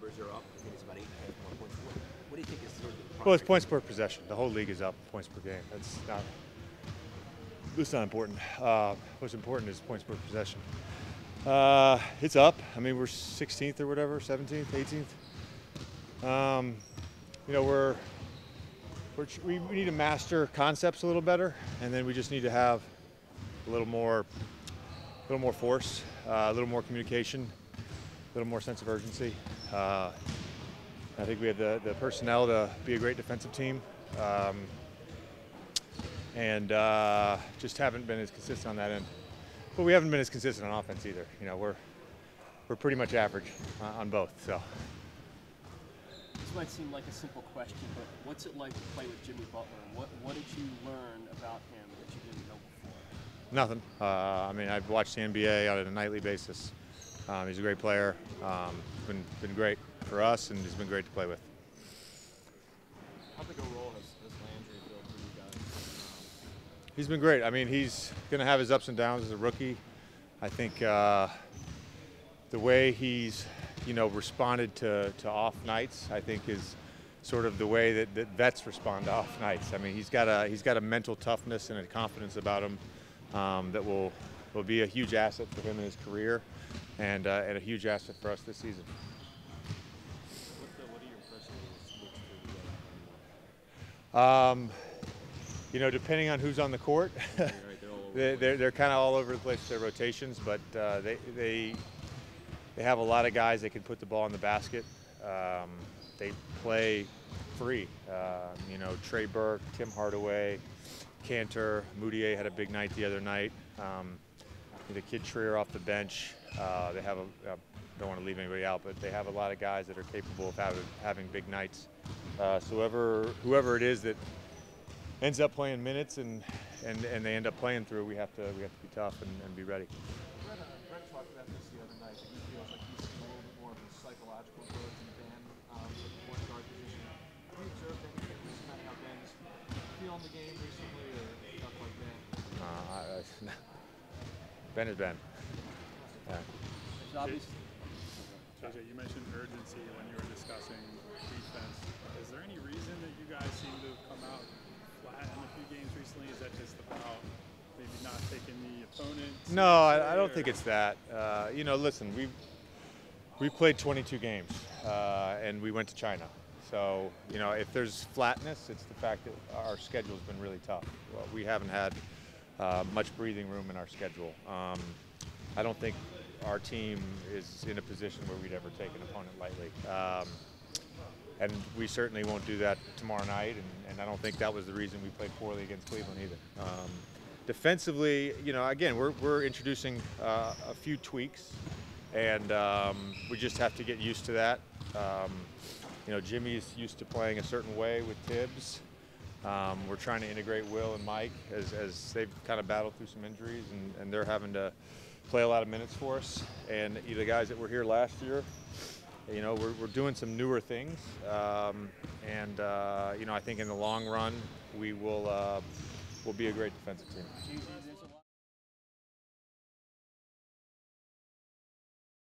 numbers are up. I think it's about 8.5 more points. What do you think is sort of the Well, it's primary- points per possession. The whole league is up points per game. That's not important. What's important is points per possession. It's up. I mean, we're 16th or whatever, 17th, 18th. You know, we need to master concepts a little better, and then we just need to have a little more force, a little more communication, a little more sense of urgency. I think we have the personnel to be a great defensive team, and just haven't been as consistent on that end. But we haven't been as consistent on offense either. You know, we're pretty much average on both. So. This might seem like a simple question, but what's it like to play with Jimmy Butler? What did you learn about him that you didn't know before? Nothing. I mean, I've watched the NBA on a nightly basis. He's a great player. Been great for us, and he's been great to play with. How big a role has Landry filled for you guys? He's been great. I mean, he's going to have his ups and downs as a rookie. I think the way he's, you know, responded to off nights, I think, is sort of the way that vets respond to off nights. I mean, he's got a mental toughness and a confidence about him that will be a huge asset for him in his career, and a huge asset for us this season. What are your personal looks for You know, depending on who's on the court, they're kind of all over the place with their rotations, but they have a lot of guys that can put the ball in the basket. They play free. You know, Trey Burke, Tim Hardaway, Cantor, Moutier had a big night the other night. The kid Trier off the bench. They have don't want to leave anybody out, but they have a lot of guys that are capable of having big nights. So whoever it is that ends up playing minutes and they end up playing through, we have to be tough and be ready. Brett talked about this the other night, that he feels like he's seen a little bit more of a psychological growth in Ben at the point guard position. Have you observed anything recently how Ben's feeling the game recently or stuff like that? Ben is Ben. Yeah. It's obvious. JJ, you mentioned urgency when you were discussing defense. Is there any reason that you guys seem to have come out flat in a few games recently? Is that just about maybe not taking the opponent? No, I don't think it's that. You know, listen, we played 22 games, and we went to China. So, you know, if there's flatness, it's the fact that our schedule's been really tough. Well, we haven't had much breathing room in our schedule. I don't think our team is in a position where we'd ever take an opponent lightly. And we certainly won't do that tomorrow night, and I don't think that was the reason we played poorly against Cleveland either. Defensively, you know, again, we're introducing a few tweaks, and we just have to get used to that. You know, Jimmy's used to playing a certain way with Tibbs. We're trying to integrate Will and Mike as they've kind of battled through some injuries, and they're having to play a lot of minutes for us. And the guys that were here last year, you know, we're doing some newer things, you know, I think in the long run we'll be a great defensive team.